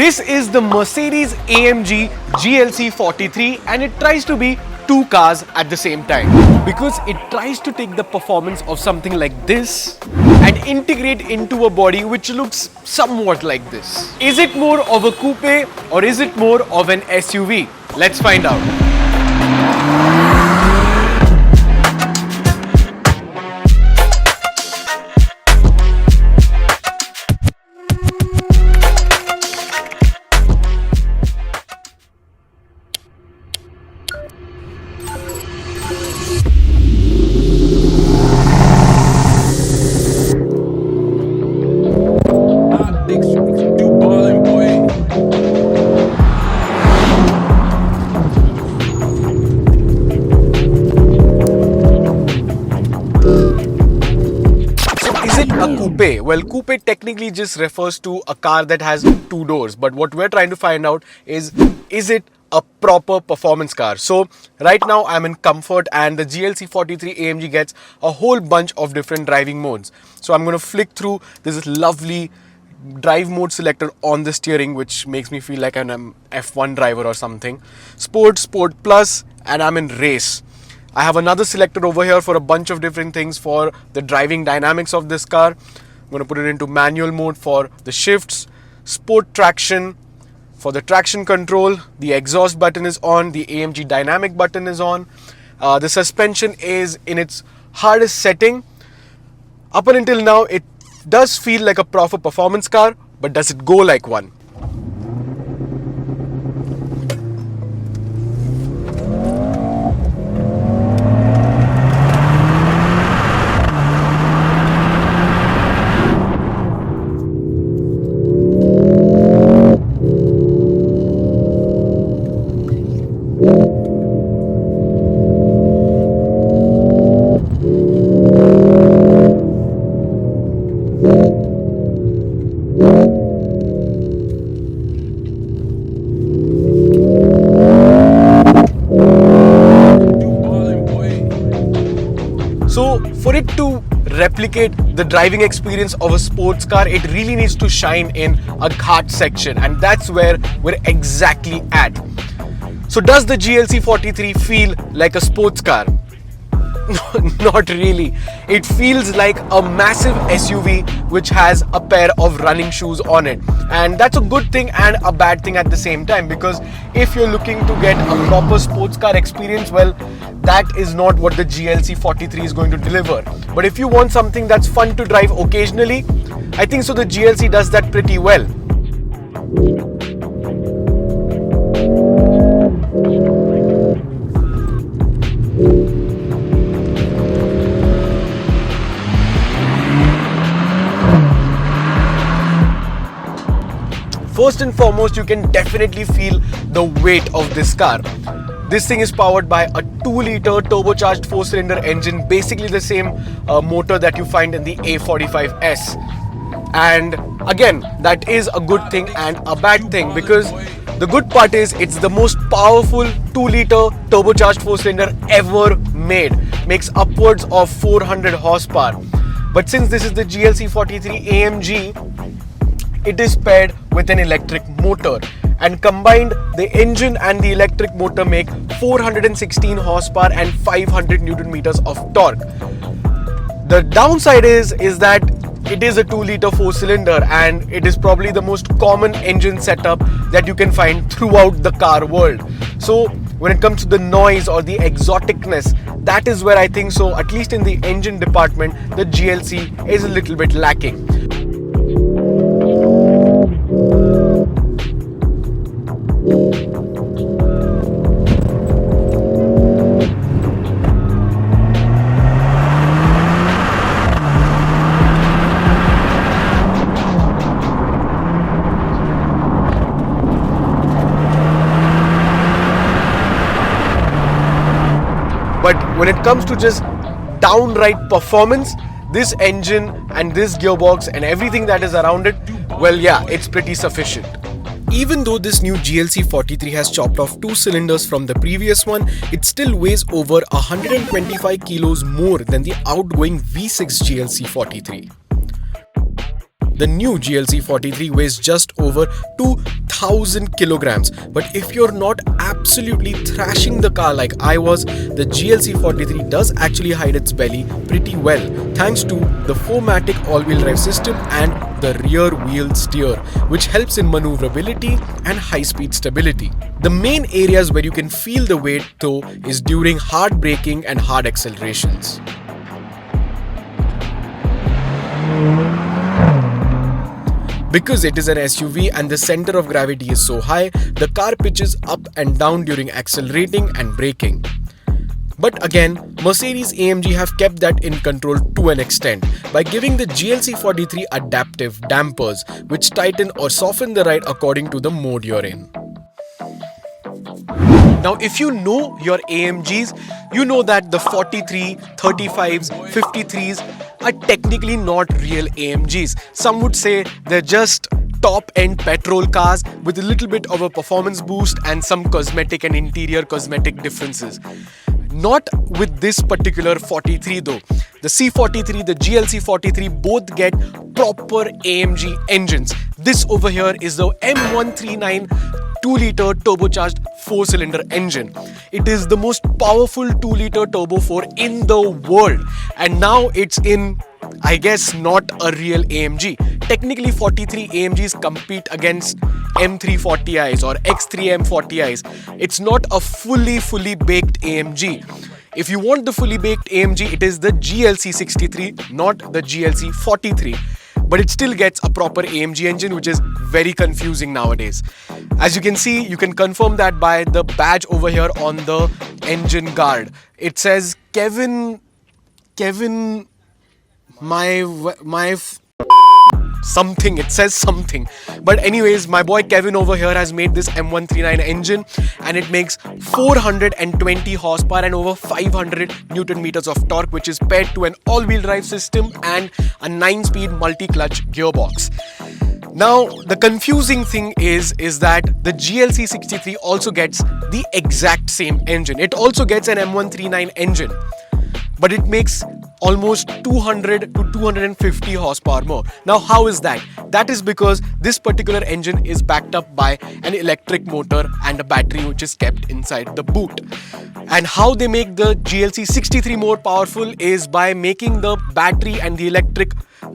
This is the Mercedes-AMG GLC43 and it tries to be two cars at the same time because it tries to take the performance of something like this and integrate into a body which looks somewhat like this. Is it more of a coupe or is it more of an SUV? Let's find out. Coupe. Well, coupe technically just refers to a car that has two doors, but what we're trying to find out is it a proper performance car? So right now I'm in comfort and the GLC43 AMG gets a whole bunch of different driving modes. So I'm going to flick through this lovely drive mode selector on the steering, which makes me feel like I'm an F1 driver or something. Sport, Sport Plus, and I'm in race. I have another selector over here for a bunch of different things for the driving dynamics of this car. I'm going to put it into manual mode for the shifts, sport traction, for the traction control, the exhaust button is on, the AMG dynamic button is on. The suspension is in its hardest setting. Up until now, it does feel like a proper performance car, but does it go like one? So for it to replicate the driving experience of a sports car, it really needs to shine in a Ghat section, and that's where we're exactly at. So does the GLC43 feel like a sports car? Not really. It feels like a massive SUV which has a pair of running shoes on it, and that's a good thing and a bad thing at the same time, because if you're looking to get a proper sports car experience, well, that is not what the GLC43 is going to deliver. But if you want something that's fun to drive occasionally, I think so the GLC does that pretty well. First and foremost, you can definitely feel the weight of this car. This thing is powered by a 2-liter turbocharged 4-cylinder engine, basically the same motor that you find in the A45 S. And again, that is a good thing and a bad thing, because the good part is it's the most powerful 2-liter turbocharged 4-cylinder ever made. Makes upwards of 400 horsepower. But since this is the GLC43 AMG, it is paired with an electric motor, and combined the engine and the electric motor make 416 horsepower and 500 Newton meters of torque. The downside is that it is a 2-liter 4-cylinder, and it is probably the most common engine setup that you can find throughout the car world. So when it comes to the noise or the exoticness, that is where I think so, at least in the engine department, the GLC is a little bit lacking. But when it comes to just downright performance, this engine and this gearbox and everything that is around it, well, yeah, it's pretty sufficient. Even though this new GLC43 has chopped off 2 cylinders from the previous one, it still weighs over 125 kilos more than the outgoing V6 GLC43. The new GLC43 weighs just over 2000 kilograms. But if you're not absolutely thrashing the car like I was, the GLC43 does actually hide its belly pretty well thanks to the 4MATIC all-wheel drive system and the rear wheel steer, which helps in maneuverability and high-speed stability. The main areas where you can feel the weight though is during hard braking and hard accelerations. Because it is an SUV and the center of gravity is so high, the car pitches up and down during accelerating and braking. But again, Mercedes-AMG have kept that in control to an extent by giving the GLC43 adaptive dampers, which tighten or soften the ride according to the mode you're in. Now, if you know your AMGs, you know that the 43, 35s, 53s are technically not real AMGs. Some would say they're just top-end petrol cars with a little bit of a performance boost and some cosmetic and interior cosmetic differences. Not with this particular 43 though. The C43, the GLC43 both get proper AMG engines. This over here is the M139 2-liter turbocharged 4-cylinder engine. It is the most powerful 2-liter turbo 4 in the world, and now it's in, I guess, not a real AMG. Technically 43 AMGs compete against M340i's or X3 M40i's. It's not a fully baked AMG. If you want the fully baked AMG, it is the GLC63, not the GLC43. But it still gets a proper AMG engine, which is very confusing nowadays. As you can see, you can confirm that by the badge over here on the engine guard. It says Kevin, something, it says something. But anyways, my boy Kevin over here has made this M139 engine, and it makes 420 horsepower and over 500 Newton meters of torque, which is paired to an all-wheel drive system and a 9-speed multi-clutch gearbox. Now, the confusing thing is that the GLC63 also gets the exact same engine. It also gets an M139 engine, but it makes almost 200 to 250 horsepower more. Now, how is that? That is because this particular engine is backed up by an electric motor and a battery which is kept inside the boot. And how they make the GLC63 more powerful is by making the battery and the electric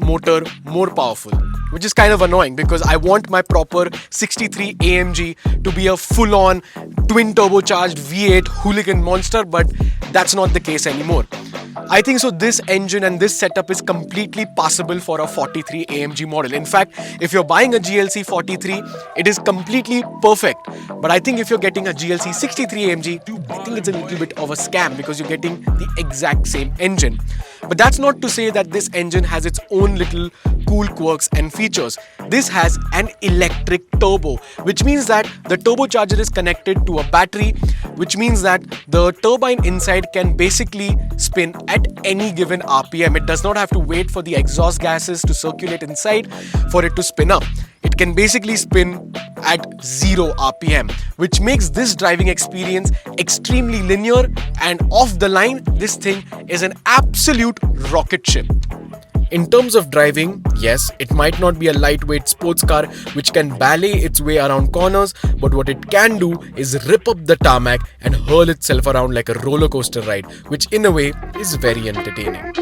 motor more powerful, which is kind of annoying because I want my proper 63 AMG to be a full-on twin turbocharged V8 hooligan monster, but that's not the case anymore. I think so this engine and this setup is completely passable for a 43 AMG model. In fact, if you're buying a GLC 43, it is completely perfect. But I think if you're getting a GLC 63 AMG, I think it's a little bit of a scam because you're getting the exact same engine. But that's not to say that this engine has its own little cool quirks and features. This has an electric turbo, which means that the turbocharger is connected to a battery, which means that the turbine inside can basically spin at any given RPM. It does not have to wait for the exhaust gases to circulate inside for it to spin up. It can basically spin at 0 RPM, which makes this driving experience extremely linear, and off the line, this thing is an absolute rocket ship. In terms of driving, yes, it might not be a lightweight sports car which can ballet its way around corners, but what it can do is rip up the tarmac and hurl itself around like a roller coaster ride, which in a way is very entertaining.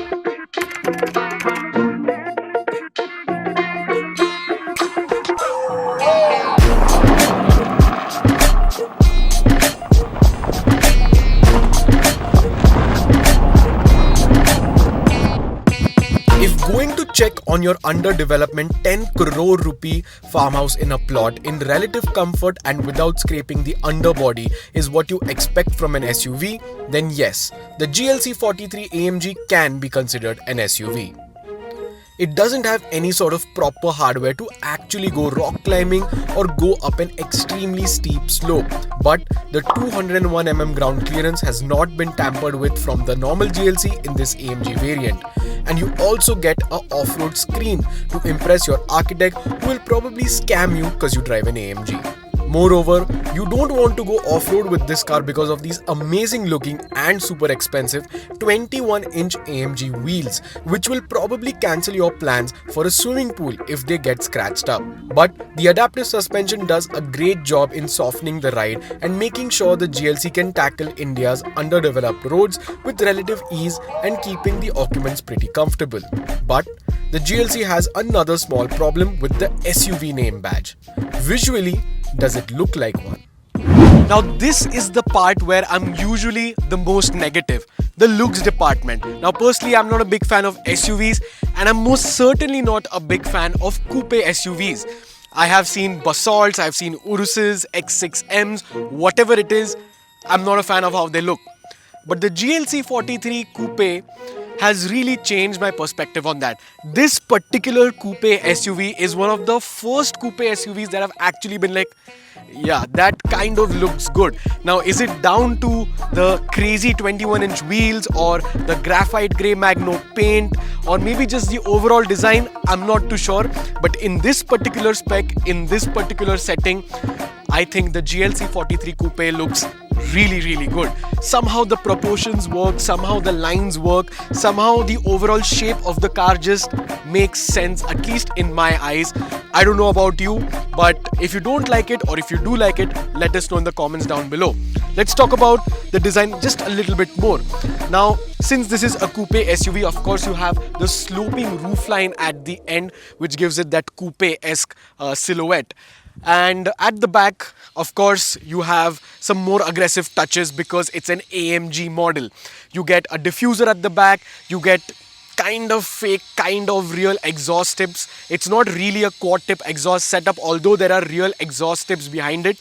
Going to check on your underdevelopment 10 crore rupee farmhouse in a plot in relative comfort and without scraping the underbody is what you expect from an SUV, then yes, the GLC43 AMG can be considered an SUV. It doesn't have any sort of proper hardware to actually go rock climbing or go up an extremely steep slope, but the 201mm ground clearance has not been tampered with from the normal GLC in this AMG variant. And you also get a off-road screen to impress your architect who will probably scam you because you drive an AMG. Moreover, you don't want to go off-road with this car because of these amazing looking and super expensive 21-inch AMG wheels, which will probably cancel your plans for a swimming pool if they get scratched up. But the adaptive suspension does a great job in softening the ride and making sure the GLC can tackle India's underdeveloped roads with relative ease and keeping the occupants pretty comfortable. But the GLC has another small problem with the SUV name badge. Visually, does it look like one? Now this is the part where I'm usually the most negative, the looks department. Now personally, I'm not a big fan of SUVs, and I'm most certainly not a big fan of coupe SUVs. I have seen Basalts, I've seen Uruses, X6Ms, whatever it is, I'm not a fan of how they look. But the GLC43 Coupe has really changed my perspective on that. This particular coupe SUV is one of the first coupe SUVs that have actually been like, yeah, that kind of looks good. Now, is it down to the crazy 21-inch wheels or the graphite grey Magno paint or maybe just the overall design? I'm not too sure. But in this particular spec, in this particular setting, I think the GLC43 Coupe looks really good. Somehow the proportions work, somehow the lines work, somehow the overall shape of the car just makes sense, at least in my eyes. I don't know about you, but if you don't like it or if you do like it, let us know in the comments down below. Let's talk about the design just a little bit more. Now, since this is a coupe SUV, of course you have the sloping roofline at the end, which gives it that coupe-esque silhouette. And at the back, of course, you have some more aggressive touches because it's an AMG model. You get a diffuser at the back, you get kind of fake, kind of real exhaust tips. It's not really a quad tip exhaust setup, although there are real exhaust tips behind it.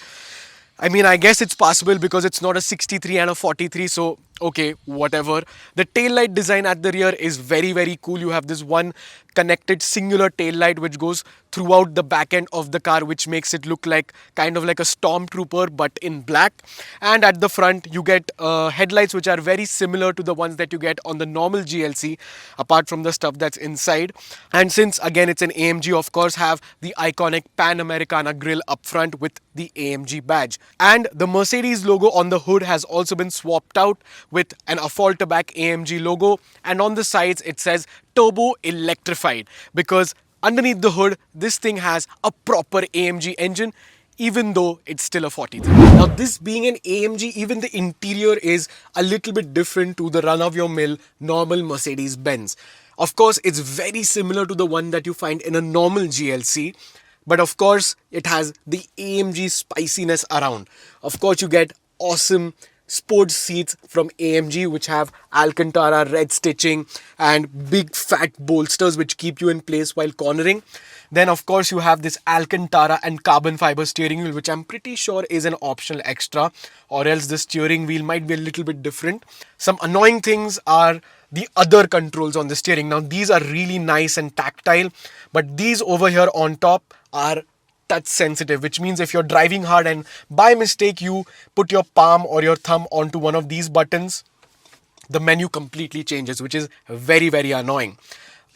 I mean, I guess it's possible because it's not a 63 and a 43, so okay, whatever. The taillight design at the rear is very cool. You have this one connected singular taillight which goes throughout the back end of the car, which makes it look like kind of like a stormtrooper but in black. And at the front you get headlights which are very similar to the ones that you get on the normal GLC, apart from the stuff that's inside. And since again it's an AMG, of course have the iconic Pan Americana grille up front with the AMG badge. And the Mercedes logo on the hood has also been swapped out with an Affolterback AMG logo, and on the sides it says turbo electrified, because underneath the hood this thing has a proper AMG engine, even though it's still a 43. Now this being an AMG, even the interior is a little bit different to the run-of-your-mill normal Mercedes-Benz. Of course it's very similar to the one that you find in a normal GLC, but of course it has the AMG spiciness around. Of course you get awesome sports seats from AMG which have Alcantara red stitching and big fat bolsters which keep you in place while cornering. Then of course you have this Alcantara and carbon fiber steering wheel, which I'm pretty sure is an optional extra, or else the steering wheel might be a little bit different. Some annoying things are the other controls on the steering. Now these are really nice and tactile, but these over here on top are touch sensitive, which means if you're driving hard and by mistake you put your palm or your thumb onto one of these buttons, the menu completely changes, which is very annoying.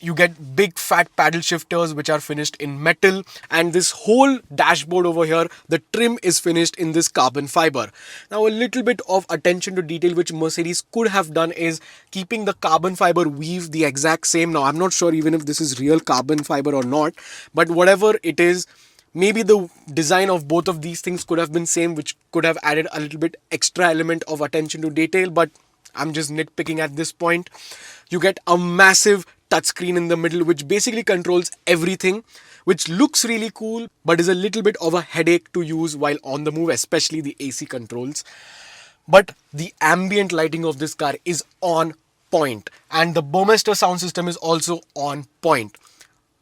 You get big fat paddle shifters which are finished in metal, and this whole dashboard over here, the trim is finished in this carbon fiber. Now a little bit of attention to detail which Mercedes could have done is keeping the carbon fiber weave the exact same. Now I'm not sure even if this is real carbon fiber or not, but whatever it is, maybe the design of both of these things could have been same, which could have added a little bit extra element of attention to detail, but I'm just nitpicking at this point. You get a massive touchscreen in the middle which basically controls everything, which looks really cool but is a little bit of a headache to use while on the move, especially the AC controls. But the ambient lighting of this car is on point, and the Burmester sound system is also on point.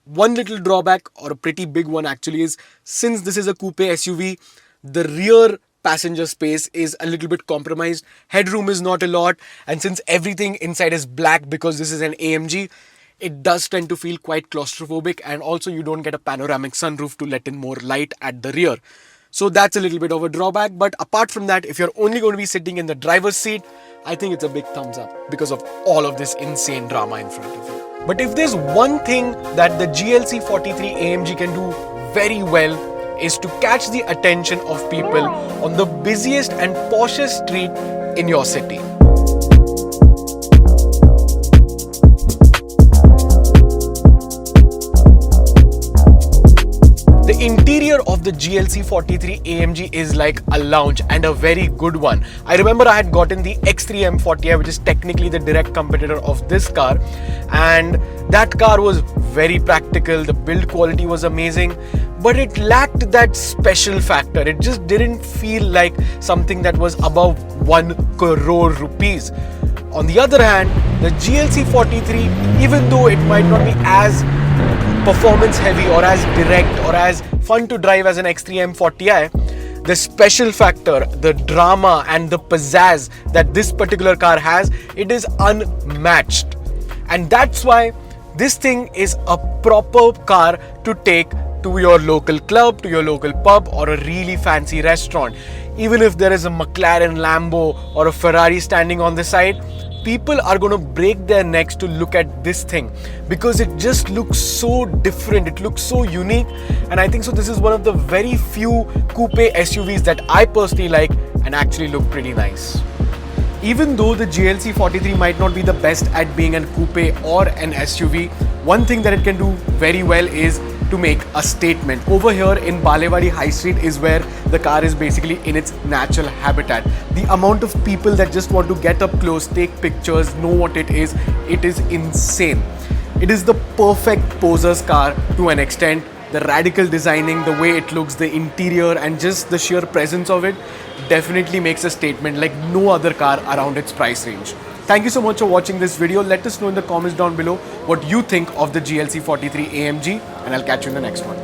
One little drawback, or a pretty big one actually, is since this is a coupe SUV, the rear passenger space is a little bit compromised. Headroom is not a lot, and since everything inside is black because this is an AMG, it does tend to feel quite claustrophobic, and also you don't get a panoramic sunroof to let in more light at the rear. So that's a little bit of a drawback, but apart from that, if you're only going to be sitting in the driver's seat, I think it's a big thumbs up because of all of this insane drama in front of you. But if there's one thing that the GLC43 AMG can do very well, is to catch the attention of people on the busiest and poshest street in your city. The interior of the GLC43 AMG is like a lounge, and a very good one. I remember I had gotten the X3 M40i, which is technically the direct competitor of this car, and that car was very practical. The build quality was amazing, but it lacked that special factor. It just didn't feel like something that was above 1 crore rupees. On the other hand, the GLC43, even though it might not be as performance heavy or as direct or as fun to drive as an X3 M40i, the special factor, the drama and the pizzazz that this particular car has, it is unmatched. And that's why this thing is a proper car to take to your local club, to your local pub, or a really fancy restaurant. Even if there is a McLaren, Lambo or a Ferrari standing on the side, people are going to break their necks to look at this thing because it just looks so different, it looks so unique. And I think so this is one of the very few coupe SUVs that I personally like and actually look pretty nice. Even though the GLC43 might not be the best at being a coupe or an SUV, one thing that it can do very well is to make a statement. Over here in Balewadi High Street is where the car is basically in its natural habitat. The amount of people that just want to get up close, take pictures, know what it is insane. It is the perfect poser's car to an extent. The radical designing, the way it looks, the interior and just the sheer presence of it definitely makes a statement like no other car around its price range. Thank you so much for watching this video. Let us know in the comments down below what you think of the GLC43 AMG, and I'll catch you in the next one.